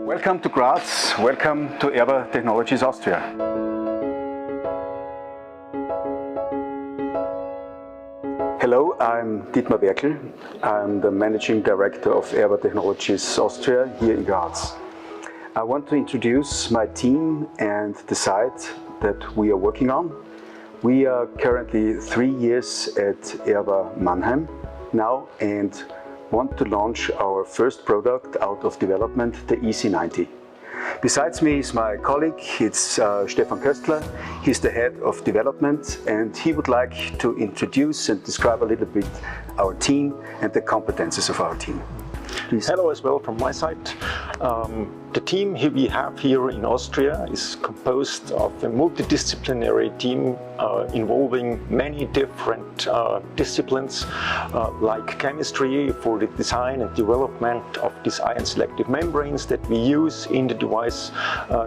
Welcome to Graz, welcome to Erba Technologies Austria. Hello, I'm Dietmar Werkel. I'm the Managing Director of Erba Technologies Austria here in Graz. I want to introduce my team and the site that we are working on. We are currently 3 years at Erba Mannheim now and want to launch our first product out of development, the EC90. Besides me is my colleague, it's Stefan Köstler. He's the head of development and he would like to introduce and describe a little bit our team and the competences of our team. Please. Hello as well from my side. The team we have here in Austria is composed of a multidisciplinary team involving many different disciplines like chemistry for the design and development of these ion selective membranes that we use in the device,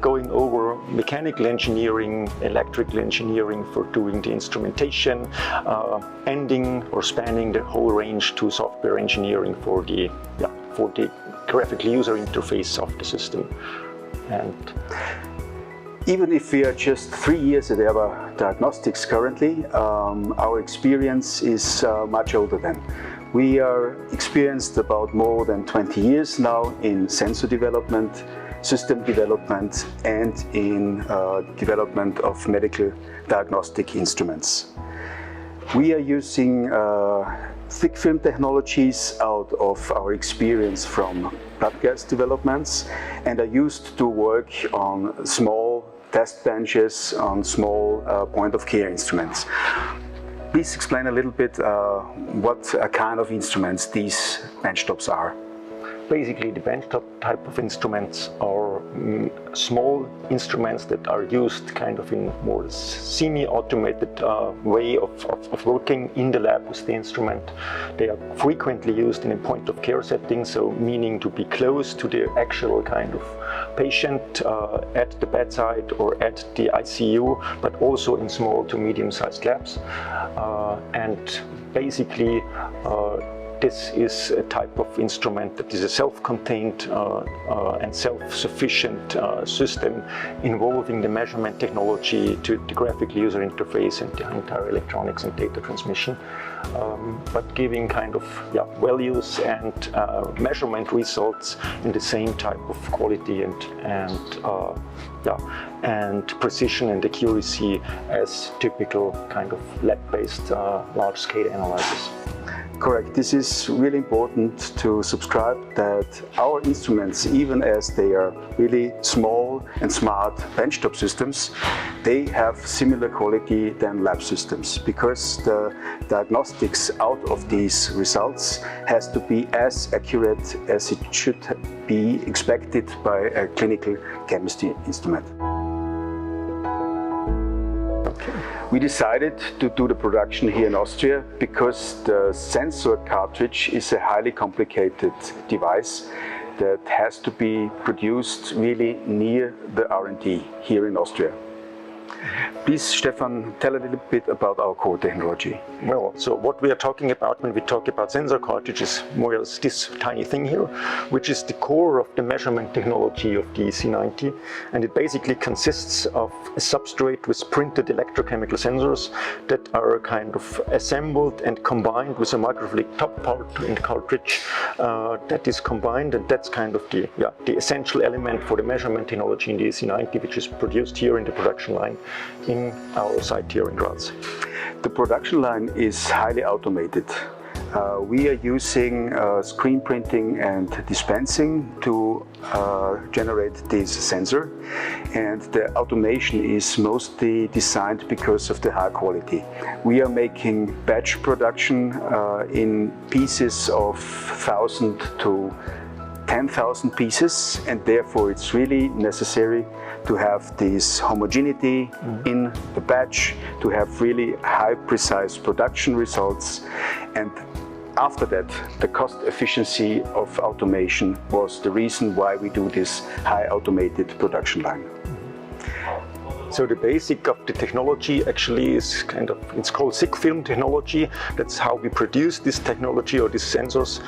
going over mechanical engineering, electrical engineering for doing the instrumentation, ending or spanning the whole range to software engineering for the graphical user interface of the system. And even if we are just 3 years at Erba Diagnostics currently, our experience is much older than. We are experienced about more than 20 years now in sensor development, system development and in development of medical diagnostic instruments. We are using thick film technologies out of our experience from blood gas developments and are used to work on small test benches, on small point of care instruments. Please explain a little bit what kind of instruments these benchtops are. basically the benchtop type of instruments are small instruments that are used kind of in more semi-automated way of working in the lab with the instrument. They are frequently used in a point of care setting, so meaning to be close to the actual kind of patient at the bedside or at the ICU, but also in small to medium-sized labs. And basically this is a type of instrument that is a self-contained and self-sufficient system involving the measurement technology to the graphical user interface and the entire electronics and data transmission, but giving kind of values and measurement results in the same type of quality and precision and accuracy as typical kind of lab-based large-scale analyzers. Correct. This is really important to subscribe that our instruments, even as they are really small and smart benchtop systems, they have similar quality than lab systems, because the diagnostics out of these results has to be as accurate as it should be expected by a clinical chemistry instrument. We decided to do the production here in Austria because the sensor cartridge is a highly complicated device that has to be produced really near the R&D here in Austria. Please, Stefan, tell a little bit about our core technology. Well, so what we are talking about when we talk about sensor cartridges, more or less this tiny thing here, which is the core of the measurement technology of the EC90. And it basically consists of a substrate with printed electrochemical sensors that are kind of assembled and combined with a microfluidic top part in the cartridge that is combined, and that's kind of the essential element for the measurement technology in the EC90, which is produced here in the production line in our site here in Graz. The production line is highly automated. We are using screen printing and dispensing to generate this sensor, and the automation is mostly designed because of the high quality. We are making batch production in pieces of 1,000 to 10,000 pieces, and therefore it's really necessary to have this homogeneity in the batch, to have really high precise production results. And after that, the cost efficiency of automation was the reason why we do this high automated production line. So the basic of the technology actually is it's called thick film technology. That's how we produce this technology or these sensors.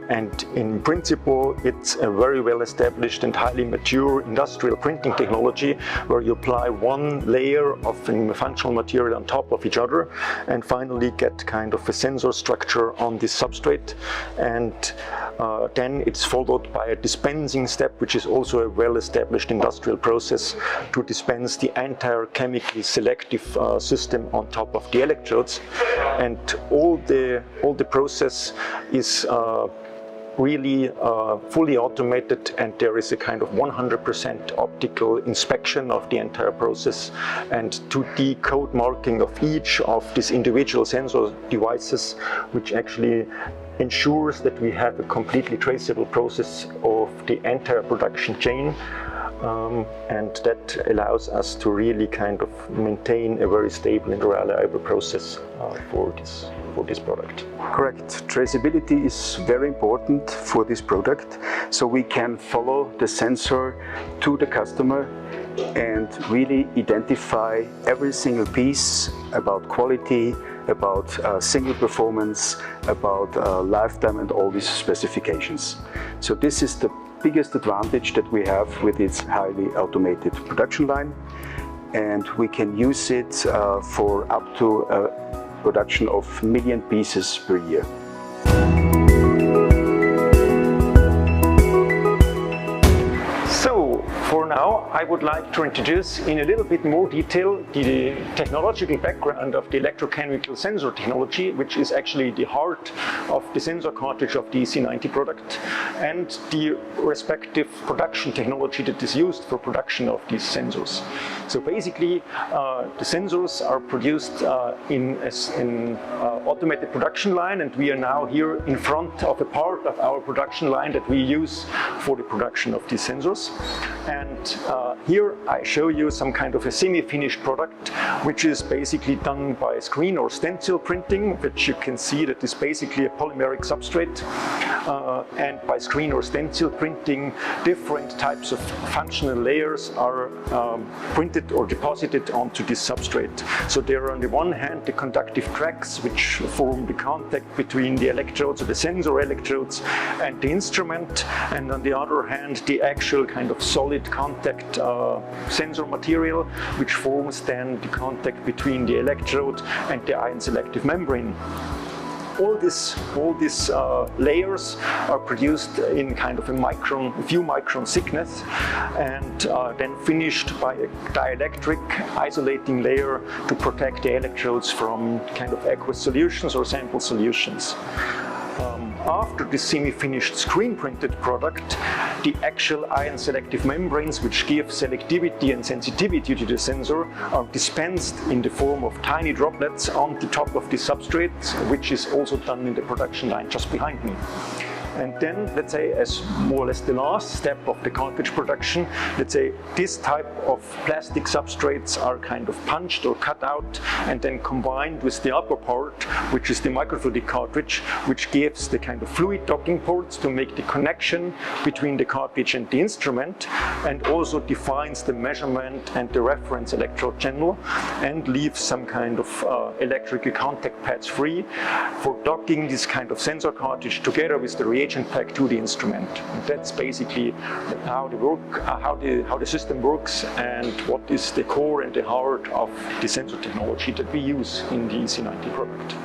And in principle, it's a very well established and highly mature industrial printing technology where you apply one layer of a functional material on top of each other and finally get kind of a sensor structure on this substrate. And then it's followed by a dispensing step, which is also a well-established industrial process to dispense the entire chemically selective system on top of the electrodes. And all the process is really fully automated, and there is a kind of 100% optical inspection of the entire process and 2D code marking of each of these individual sensor devices, which actually ensures that we have a completely traceable process of the entire production chain. And that allows us to really kind of maintain a very stable and reliable process for this product. Correct. Traceability is very important for this product, so we can follow the sensor to the customer and really identify every single piece about quality, about single performance, about lifetime and all these specifications. So this is the biggest advantage that we have with its highly automated production line, and we can use it for up to a production of 1 million pieces per year. So, for now, I would like to introduce in a little bit more detail the technological background of the electrochemical sensor technology, which is actually the heart of the sensor cartridge of the EC90 product, and the respective production technology that is used for production of these sensors. So basically, the sensors are produced in an automated production line, and we are now here in front of a part of our production line that we use for the production of these sensors. And here I show you some kind of a semi-finished product, which is basically done by screen or stencil printing, which you can see that is basically a polymeric substrate. And by screen or stencil printing, different types of functional layers are printed or deposited onto this substrate. So there are on the one hand the conductive tracks, which form the contact between the electrodes or the sensor electrodes and the instrument, and on the other hand the actual kind of solid contact sensor material, which forms then the contact between the electrode and the ion selective membrane. All these layers are produced in kind of a few micron thickness, and then finished by a dielectric isolating layer to protect the electrodes from kind of aqueous solutions or sample solutions. After the semi-finished screen-printed product, the actual ion selective membranes, which give selectivity and sensitivity to the sensor, are dispensed in the form of tiny droplets on the top of the substrate, which is also done in the production line just behind me. And then, let's say, as more or less the last step of the cartridge production, let's say this type of plastic substrates are kind of punched or cut out and then combined with the upper part, which is the microfluidic cartridge, which gives the kind of fluid docking ports to make the connection between the cartridge and the instrument, and also defines the measurement and the reference electrode channel, and leaves some kind of electrical contact pads free for docking this kind of sensor cartridge together with the reagent pack to the instrument. And that's basically how the system works, and what is the core and the heart of the sensor technology that we use in the EC90 product.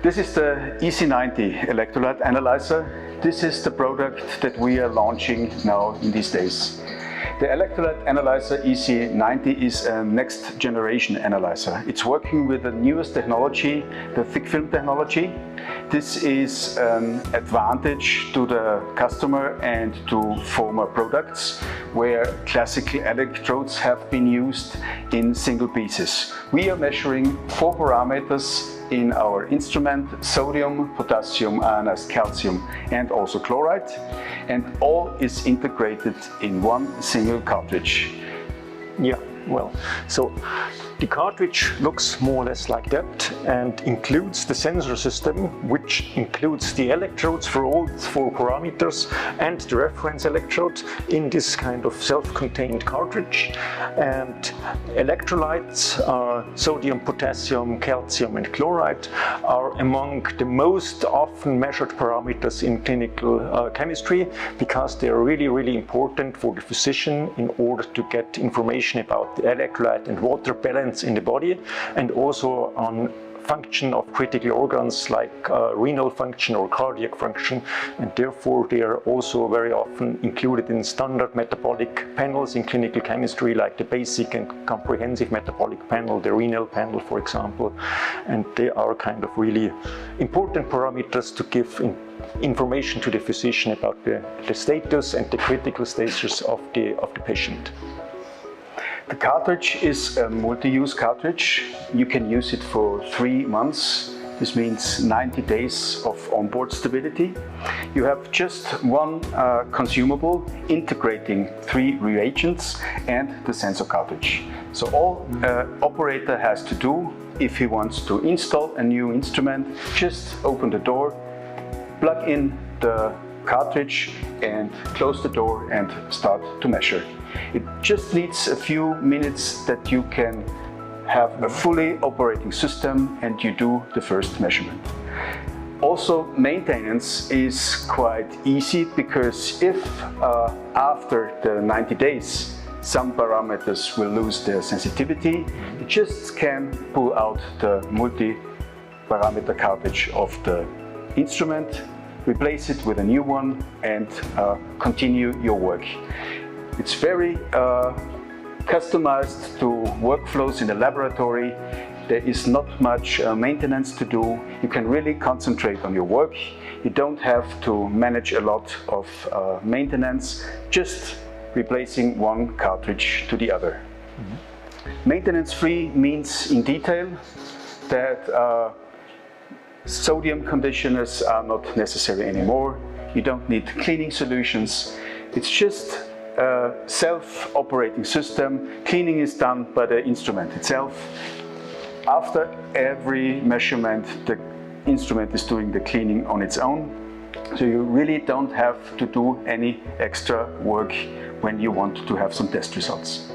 This is the EC90 electrolyte analyzer. This is the product that we are launching now in these days. The electrolyte analyzer EC90 is a next generation analyzer. It's working with the newest technology, the thick film technology. This is an advantage to the customer and to former products where classical electrodes have been used in single pieces. We are measuring 4 parameters in our instrument: sodium, potassium, ionized calcium, and also chloride, and all is integrated in one single cartridge. Yeah, well, so The cartridge looks more or less like that and includes the sensor system, which includes the electrodes for all 4 parameters and the reference electrode in this kind of self-contained cartridge. And electrolytes, sodium, potassium, calcium and chloride, are among the most often measured parameters in clinical chemistry, because they are really important for the physician in order to get information about the electrolyte and water balance in the body, and also on function of critical organs like renal function or cardiac function, and therefore they are also very often included in standard metabolic panels in clinical chemistry, like the basic and comprehensive metabolic panel, the renal panel for example, and they are kind of really important parameters to give information to the physician about the status and the critical status of the patient. The cartridge is a multi-use cartridge. You can use it for 3 months. This means 90 days of onboard stability. You have just one consumable integrating 3 reagents and the sensor cartridge. So all operator has to do, if he wants to install a new instrument, just open the door, plug in the cartridge and close the door and start to measure. It just needs a few minutes that you can have a fully operating system and you do the first measurement. Also, maintenance is quite easy, because if after the 90 days some parameters will lose their sensitivity, you just can pull out the multi-parameter cartridge of the instrument, replace it with a new one and continue your work. It's very customized to workflows in the laboratory. There is not much maintenance to do. You can really concentrate on your work. You don't have to manage a lot of maintenance, just replacing one cartridge to the other. Maintenance-free means in detail that sodium conditioners are not necessary anymore. You don't need cleaning solutions. It's just a self-operating system. Cleaning is done by the instrument itself. After every measurement, the instrument is doing the cleaning on its own. So you really don't have to do any extra work when you want to have some test results.